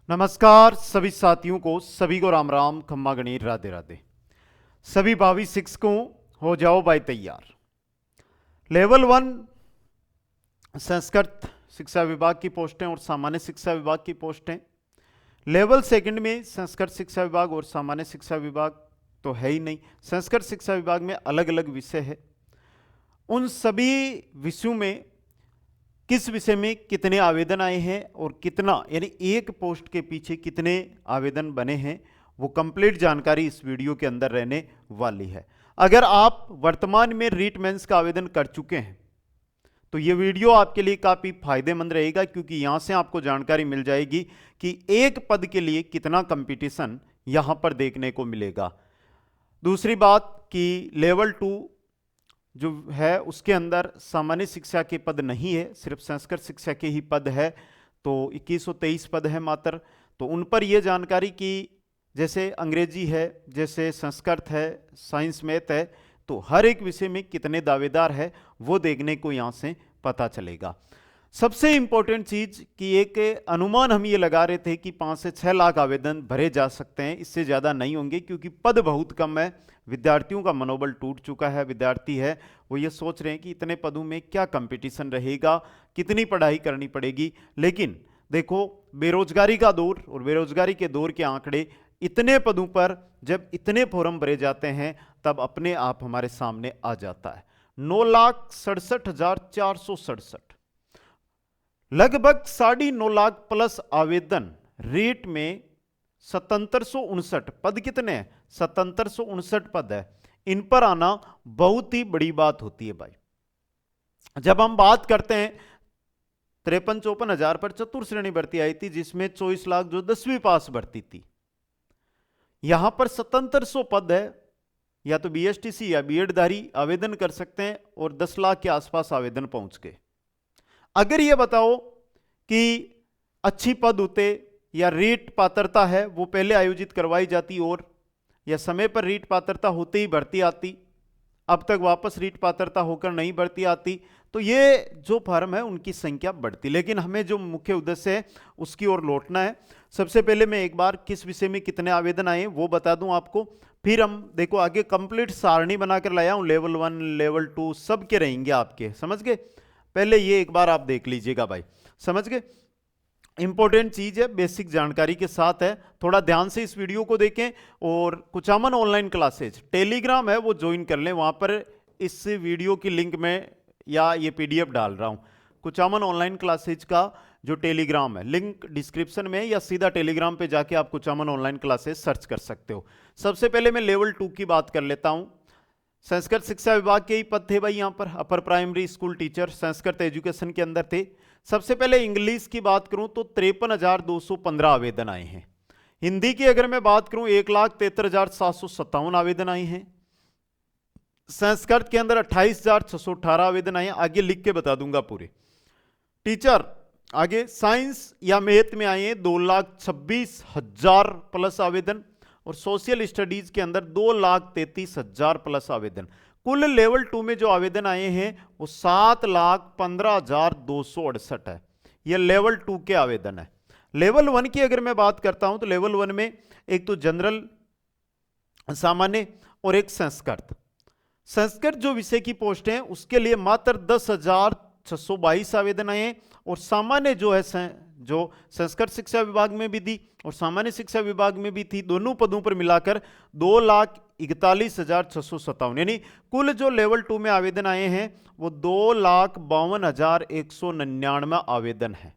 नमस्कार सभी साथियों को, सभी को राम राम, खम्मा गणित, राधे राधे। सभी भावी शिक्षकों हो जाओ भाई तैयार। लेवल 1 संस्कृत शिक्षा विभाग की पोस्टें और सामान्य शिक्षा विभाग की पोस्टें। लेवल 2 में संस्कृत शिक्षा विभाग और सामान्य शिक्षा विभाग तो है ही नहीं। संस्कृत शिक्षा विभाग में अलग अलग विषय है। उन सभी विषयों में किस विषय में कितने आवेदन आए हैं और कितना, यानी एक पोस्ट के पीछे कितने आवेदन बने हैं, वो कंप्लीट जानकारी इस वीडियो के अंदर रहने वाली है। अगर आप वर्तमान में रीट मेंस का आवेदन कर चुके हैं तो ये वीडियो आपके लिए काफ़ी फायदेमंद रहेगा, क्योंकि यहां से आपको जानकारी मिल जाएगी कि एक पद के लिए कितना कंपटीशन यहां पर देखने को मिलेगा। दूसरी बात कि लेवल 2 जो है उसके अंदर सामान्य शिक्षा के पद नहीं है, सिर्फ संस्कृत शिक्षा के ही पद है। तो 2123 पद है मात्र। तो उन पर यह जानकारी कि जैसे अंग्रेजी है, जैसे संस्कृत है, साइंस मैथ है, तो हर एक विषय में कितने दावेदार है वो देखने को यहाँ से पता चलेगा। सबसे इंपॉर्टेंट चीज कि एक अनुमान हम ये लगा रहे थे कि 5 से 6 लाख आवेदन भरे जा सकते हैं, इससे ज़्यादा नहीं होंगे, क्योंकि पद बहुत कम है। विद्यार्थियों का मनोबल टूट चुका है। विद्यार्थी है वो ये सोच रहे हैं कि इतने पदों में क्या कंपटीशन रहेगा, कितनी पढ़ाई करनी पड़ेगी। लेकिन देखो, बेरोजगारी का दौर और बेरोजगारी के दौर के आंकड़े, इतने पदों पर जब इतने फॉर्म भरे जाते हैं तब अपने आप हमारे सामने आ जाता है। 9,67,467, लगभग 9.5 लाख प्लस आवेदन। रेट में 7759 पद, कितने हैं? 7759 पद है। इन पर आना बहुत ही बड़ी बात होती है भाई। जब हम बात करते हैं 53-54 हजार पर चतुर्थ श्रेणी भर्ती आई थी, जिसमें 24 लाख जो 10वीं पास भर्ती थी। यहां पर 7700 पद है। या तो बीएसटीसी या बीएडधारी आवेदन कर सकते हैं और 10 लाख के आसपास आवेदन पहुंच गए। अगर ये बताओ कि अच्छी पद होते या रीट पात्रता है वो पहले आयोजित करवाई जाती, और या समय पर रीट पात्रता होते ही भर्ती आती, अब तक वापस रीट पात्रता होकर नहीं भर्ती आती, तो ये जो फर्म है उनकी संख्या बढ़ती। लेकिन हमें जो मुख्य उद्देश्य है उसकी ओर लौटना है। सबसे पहले मैं एक बार किस विषय में कितने आवेदन आए वो बता दूं आपको, फिर हम देखो आगे कंप्लीट सारणी बनाकर लाया हूं। लेवल 1 लेवल 2 सब के रहेंगे आपके, समझ गए? पहले ये एक बार आप देख लीजिएगा भाई, समझ गए? इंपॉर्टेंट चीज है, बेसिक जानकारी के साथ है। थोड़ा ध्यान से इस वीडियो को देखें। और कुचामन ऑनलाइन क्लासेज टेलीग्राम है वो ज्वाइन कर लें। वहां पर इस वीडियो की लिंक में या ये पीडीएफ डाल रहा हूं। कुचामन ऑनलाइन क्लासेज का जो टेलीग्राम है, लिंक डिस्क्रिप्शन में, या सीधा टेलीग्राम पे जाके आप कुचामन ऑनलाइन क्लासेज सर्च कर सकते हो। सबसे पहले मैं लेवल 2 की बात कर लेता हूं। संस्कृत शिक्षा विभाग के ही पद थे भाई। यहां पर upper primary school teacher Sanskrit education के अंदर थे। सबसे पहले इंग्लिश की बात करूं तो 53,215 आवेदन आए हैं। हिंदी की अगर मैं बात करूं 1,73,757 आवेदन आए हैं। संस्कृत के अंदर 28,618 आवेदन आए हैं। आगे लिख के बता दूंगा पूरे। टीचर आगे साइंस या मैथ में आए हैं 2,26,000 प्लस आवेदन, और सोशल स्टडीज के अंदर 2,33,000 प्लस आवेदन। कुल लेवल 2 में जो आवेदन आए हैं वो 7,15,268 है। ये लेवल 2 के आवेदन है। लेवल 1 की अगर मैं बात करता हूं तो लेवल 1 में एक तो जनरल, सामान्य और एक संस्कृत। संस्कृत जो विषय की पोस्ट है उसके लिए मात्र 10,622 आवेदन आए हैं, और सामान्य जो है जो संस्कृत शिक्षा विभाग में भी थी और सामान्य शिक्षा विभाग में भी थी, दोनों पदों पर मिलाकर 2,41,657, यानी कुल जो लेवल 2 में आवेदन आए हैं वो 2,52,199 आवेदन है।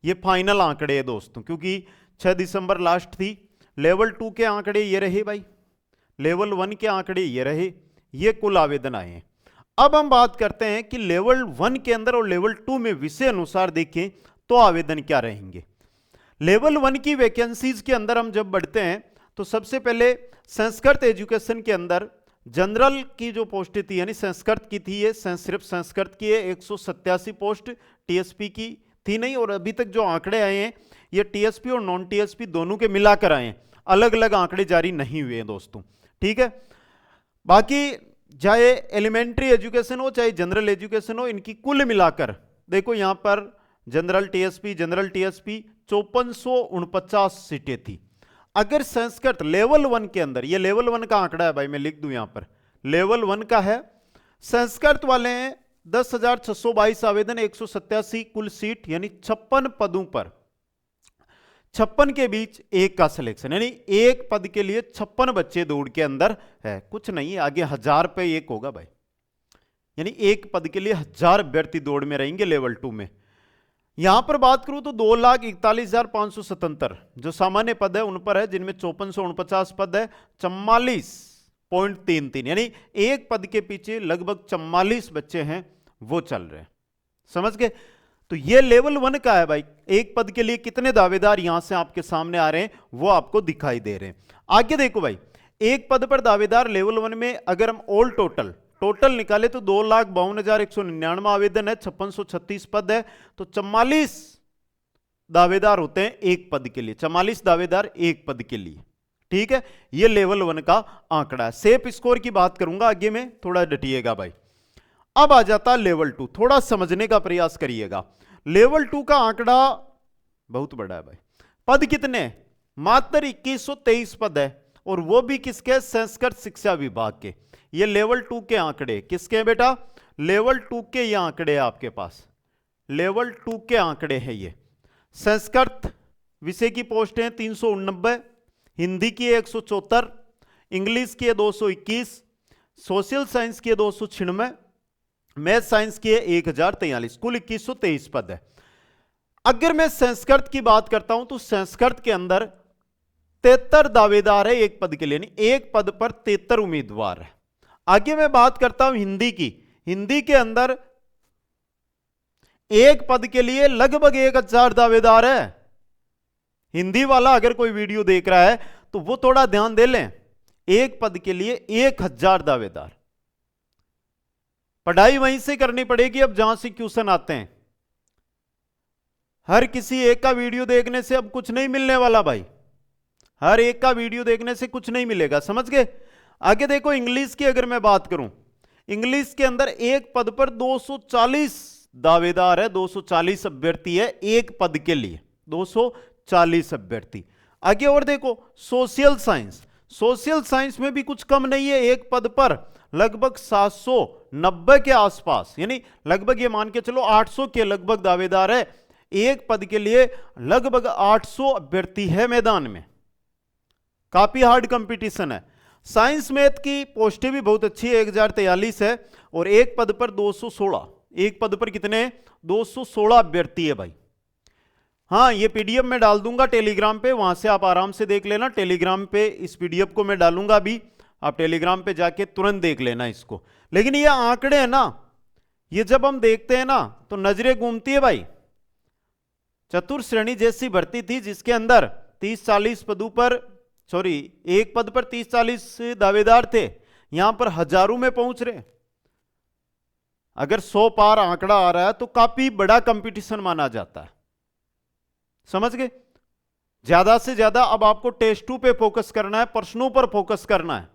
ये फाइनल आंकड़े हैं दोस्तों, क्योंकि 6 दिसंबर लास्ट थी। लेवल 2 के आंकड़े ये रहे भाई, लेवल 1 के आंकड़े ये रहे, ये कुल आवेदन आए हैं। अब हम बात करते हैं कि लेवल 1 के अंदर और लेवल 2 में विषय अनुसार देखें तो आवेदन क्या रहेंगे। लेवल 1 की वैकेंसीज के अंदर हम जब बढ़ते हैं तो सबसे पहले संस्कृत एजुकेशन के अंदर जनरल की जो पोस्टें थी, यानी संस्कृत की थी, ये सिर्फ संस्कृत की है 187 पोस्ट, टीएसपी की थी नहीं। और अभी तक जो आंकड़े आए हैं ये टीएसपी और नॉन टीएसपी दोनों के मिलाकर आए हैं, अलग अलग आंकड़े जारी नहीं हुए हैं दोस्तों, ठीक है? बाकी चाहे एलिमेंट्री एजुकेशन हो चाहे जनरल एजुकेशन हो, इनकी कुल मिलाकर देखो यहां पर जनरल टीएसपी 5449 सीटें थी। अगर संस्कृत लेवल 1 के अंदर, ये लेवल 1 का आंकड़ा है भाई, मैं लिख दूं यहां पर, लेवल 1 का है, संस्कृत वाले हैं 10,622 आवेदन, 187 कुल सीट, यानी 56 पदों पर 56 के बीच एक का सिलेक्शन, यानी एक पद के लिए 56 बच्चे दौड़ के अंदर है, कुछ नहीं, आगे 1000 पे एक होगा भाई, यानी एक पद के लिए 1000 अभ्यर्थी दौड़ में रहेंगे लेवल 2 में। यहां पर बात करूं तो 2,41,577 जो सामान्य पद है उन पर है, जिनमें 5449 पद है, 44.33, यानी एक पद के पीछे लगभग 44 बच्चे हैं वो चल रहे हैं, समझ गए। तो ये लेवल 1 का है भाई, एक पद के लिए कितने दावेदार यहां से आपके सामने आ रहे हैं वो आपको दिखाई दे रहे हैं। आगे देखो भाई, एक पद पर दावेदार लेवल 1 में अगर हम ऑल टोटल निकाले तो 2,52,199 आवेदन है, 5636 पद है, तो 44 दावेदार होते हैं एक पद के लिए, 44 दावेदार एक पद के लिए, ठीक है। ये लेवल 1 का आंकड़ा है। सेफ स्कोर की बात करूंगा आगे में, थोड़ा डटिएगा भाई। अब आ जाता लेवल 2, थोड़ा समझने का प्रयास करिएगा। लेवल 2 का आंकड़ा बहुत बड़ा है भाई। पद कितने? मात्र 2123 पद है, और वो भी किसके? संस्कृत शिक्षा विभाग के। ये लेवल 2 के आंकड़े किसके हैं बेटा? लेवल 2 के ये आंकड़े आपके पास, लेवल 2 के आंकड़े हैं ये। संस्कृत विषय की पोस्ट है 389, हिंदी की 174, इंग्लिश की 221, सोशल साइंस की 296, मैथ साइंस की 1043, कुल 2123 पद है। अगर मैं संस्कृत की बात करता हूं तो संस्कृत के अंदर 73 दावेदार है एक पद के लिए, नहीं एक पद पर 73 उम्मीदवार है। आगे मैं बात करता हूं हिंदी की, हिंदी के अंदर एक पद के लिए लगभग 1000 दावेदार है। हिंदी वाला अगर कोई वीडियो देख रहा है तो वो थोड़ा ध्यान दे लें, एक पद के लिए 1000 दावेदार। पढ़ाई वहीं से करनी पड़ेगी अब जहां से क्वेश्चन आते हैं। हर किसी एक का वीडियो देखने से अब कुछ नहीं मिलने वाला भाई, हर एक का वीडियो देखने से कुछ नहीं मिलेगा, समझ गए। आगे देखो इंग्लिश की अगर मैं बात करूं, इंग्लिश के अंदर एक पद पर 240 दावेदार है, 240 अभ्यर्थी है एक पद के लिए, 240 अभ्यर्थी। आगे और देखो सोशल साइंस, सोशल साइंस में भी कुछ कम नहीं है, एक पद पर लगभग 790 के आसपास, यानी लगभग ये मान के चलो 800 के लगभग दावेदार है एक पद के लिए, लगभग 800 अभ्यर्थी है मैदान में, काफी हार्ड कंपटीशन है। साइंस मैथ की पोस्टें भी बहुत अच्छी है, 1043 है, और एक पद पर 216, एक पद पर कितने? 216 अभ्यर्थी है भाई। हाँ, ये पीडीएफ में डाल दूंगा टेलीग्राम पे, वहां से आप आराम से देख लेना। टेलीग्राम पे इस पीडीएफ को मैं डालूंगा अभी, आप टेलीग्राम पे जाके तुरंत देख लेना इसको। लेकिन ये आंकड़े हैं ना, ये जब हम देखते हैं ना तो नजरें घूमती है भाई। चतुर्थ श्रेणी जैसी भर्ती थी जिसके अंदर 30-40 पदों पर, सॉरी एक पद पर 30-40 दावेदार थे, यहां पर हजारों में पहुंच रहे। अगर 100 पार आंकड़ा आ रहा है तो काफी बड़ा कंपटीशन माना जाता है, समझ गए। ज्यादा से ज्यादा अब आपको टेस्ट 2 पे फोकस करना है, प्रश्नों पर फोकस करना है।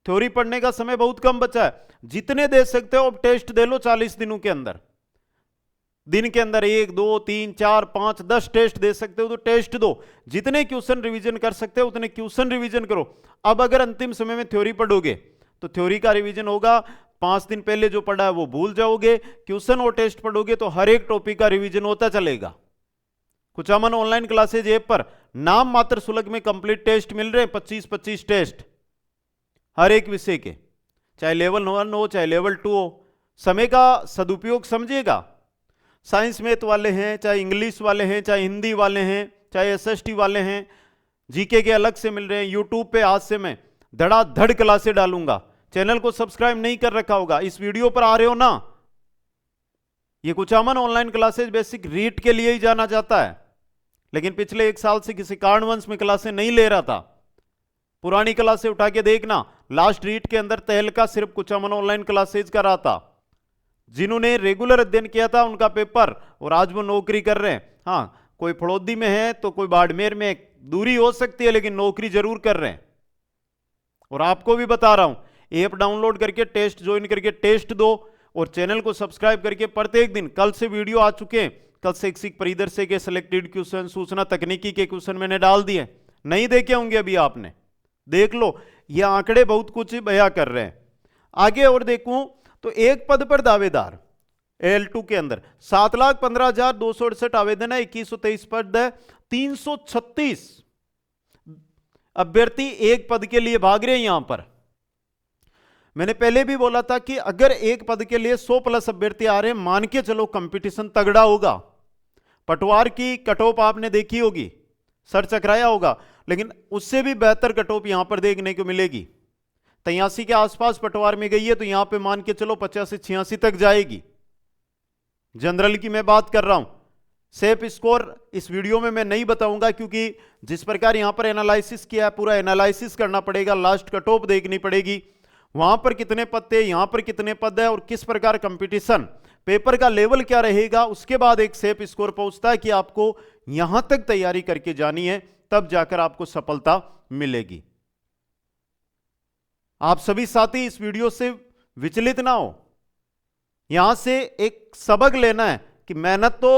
थ्योरी पढ़ने का समय बहुत कम बचा है, जितने दे सकते हो अब टेस्ट दे लो 40 दिनों के अंदर। दिन के अंदर 1, 2, 3, 4, 5, 10 टेस्ट दे सकते हो तो टेस्ट दो। जितने क्वेश्चन रिवीजन कर सकते हो उतने क्वेश्चन रिवीजन करो। अब अगर अंतिम समय में थ्योरी पढ़ोगे तो थ्योरी का रिवीजन होगा, 5 दिन पहले जो पढ़ा है वो भूल जाओगे। क्वेश्चन और टेस्ट पढ़ोगे तो हर एक टॉपिक का रिवीजन होता चलेगा। कुचामन ऑनलाइन क्लासेज ऐप पर नाम मात्र शुल्क में कंप्लीट टेस्ट मिल रहे हैं, 25-25 टेस्ट हर एक विषय के, चाहे लेवल 1 हो चाहे लेवल 2 हो। समय का सदुपयोग समझिएगा। साइंस मैथ वाले हैं, चाहे इंग्लिश वाले हैं, चाहे हिंदी वाले हैं, चाहे एसएसटी वाले हैं, जीके के अलग से मिल रहे हैं। यूट्यूब पे आज से मैं धड़ाधड़ क्लासे डालूंगा। चैनल को सब्सक्राइब नहीं कर रखा होगा, इस वीडियो पर आ रहे हो ना, ये Kuchaman online classes basic REET के लिए ही जाना जाता है, लेकिन पिछले 1 साल से किसी कारणवश में क्लासें नहीं ले रहा था। पुरानी क्लासें उठा के देखना, लास्ट रीट के अंदर तहलका सिर्फ कुचामन ऑनलाइन क्लासेज का रहा था। जिन्होंने रेगुलर अध्ययन किया था उनका पेपर, और आज वो नौकरी कर रहे हैं। हाँ, कोई फड़ौदी में है तो कोई बाड़मेर में, दूरी हो सकती है लेकिन नौकरी जरूर कर रहे हैं। और आपको भी बता रहा हूं, ऐप डाउनलोड करके टेस्ट ज्वाइन करके टेस्ट दो, और चैनल को सब्सक्राइब करके प्रत्येक दिन, कल से वीडियो आ चुके हैं, कल शैक्षिक परिदृश्य के सिलेक्टेड क्वेश्चन, सूचना तकनीकी के क्वेश्चन मैंने डाल दिए, नहीं देखे होंगे अभी आपने, देख लो, ये आंकड़े बहुत कुछ बयां कर रहे हैं। आगे और देखूं तो एक पद पर दावेदार L2 के अंदर 7,15,268 आवेदन है, 2123 पद है, 336 अभ्यर्थी एक पद के लिए भाग रहे हैं। यहां पर मैंने पहले भी बोला था कि अगर एक पद के लिए 100 प्लस अभ्यर्थी आ रहे हैं, मान के चलो कंपटीशन तगड़ा होगा। पटवार की कटऑफ आपने देखी होगी, सर चकराया होगा, लेकिन उससे भी बेहतर कटऑफ यहां पर देखने को मिलेगी। 83 के आसपास पटवार में गई है, तो यहां पे मान के चलो 85-86 तक जाएगी। जनरल की मैं बात कर रहा हूं। सेफ स्कोर इस वीडियो में मैं नहीं बताऊंगा, क्योंकि जिस प्रकार यहां पर एनालिसिस किया है, पूरा एनालिसिस करना पड़ेगा, लास्ट कटऑफ देखनी पड़ेगी, वहां पर कितने पद थे, यहां पर कितने पद है, और किस प्रकार कंपटीशन, पेपर का लेवल क्या रहेगा, उसके बाद एक सेफ स्कोर पहुंचता है कि आपको यहां तक तैयारी करके जानी है, तब जाकर आपको सफलता मिलेगी। आप सभी साथी इस वीडियो से विचलित ना हो, यहां से एक सबक लेना है कि मेहनत तो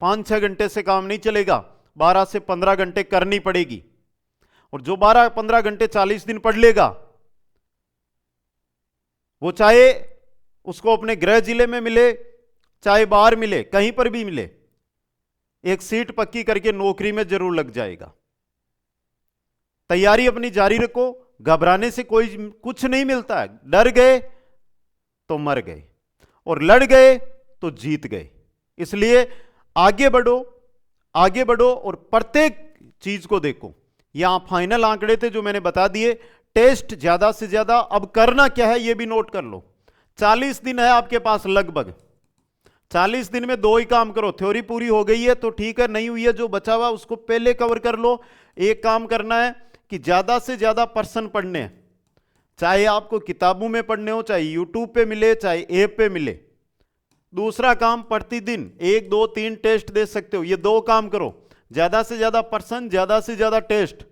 5-6 घंटे से काम नहीं चलेगा, 12 से 15 घंटे करनी पड़ेगी। और जो 12-15 घंटे 40 दिन पढ़ लेगा, वो चाहे उसको अपने गृह जिले में मिले, चाहे बाहर मिले, कहीं पर भी मिले, एक सीट पक्की करके नौकरी में जरूर लग जाएगा। तैयारी अपनी जारी रखो, घबराने से कोई कुछ नहीं मिलता है। डर गए तो मर गए, और लड़ गए तो जीत गए। इसलिए आगे बढ़ो, आगे बढ़ो, और प्रत्येक चीज को देखो। यहां फाइनल आंकड़े थे जो मैंने बता दिए। टेस्ट ज्यादा से ज्यादा, अब करना क्या है यह भी नोट कर लो। 40 दिन है आपके पास लगभग, 40 दिन में 2 ही काम करो। थ्योरी पूरी हो गई है तो ठीक है, नहीं हुई है जो बचा हुआ उसको पहले कवर कर लो। एक काम करना है कि ज्यादा से ज्यादा पर्सन पढ़ने हैं, चाहे आपको किताबों में पढ़ने हो, चाहे यूट्यूब पे मिले, चाहे ऐप पे मिले। दूसरा काम, प्रतिदिन 1, 2, 3 टेस्ट दे सकते हो, ये 2 काम करो। ज्यादा से ज्यादा पर्सन, ज्यादा से ज्यादा टेस्ट,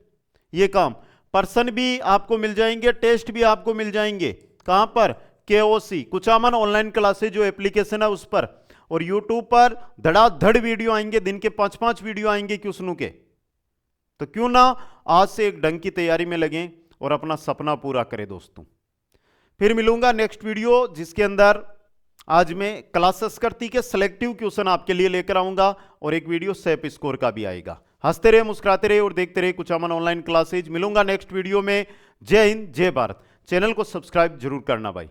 ये काम। पर्सन भी आपको मिल जाएंगे, टेस्ट भी आपको मिल जाएंगे। कहां पर? KOC कुचामन ऑनलाइन क्लासेज जो एप्लीकेशन है उस पर, और यूट्यूब पर धड़ाधड़ वीडियो आएंगे, दिन के 5-5 वीडियो आएंगे क्वेश्चनों के। तो क्यों ना आज से एक ढंग की तैयारी में लगें और अपना सपना पूरा करें दोस्तों। फिर मिलूंगा नेक्स्ट वीडियो, जिसके अंदर आज मैं क्लास संस्कृति के सिलेक्टिव क्वेश्चन आपके लिए लेकर आऊंगा, और एक वीडियो सेफ स्कोर का भी आएगा। हंसते रहे, मुस्कुराते रहे और देखते रहे कुचामन ऑनलाइन क्लासेज। मिलूंगा नेक्स्ट वीडियो में। जय हिंद, जय भारत। चैनल को सब्सक्राइब जरूर करना भाई।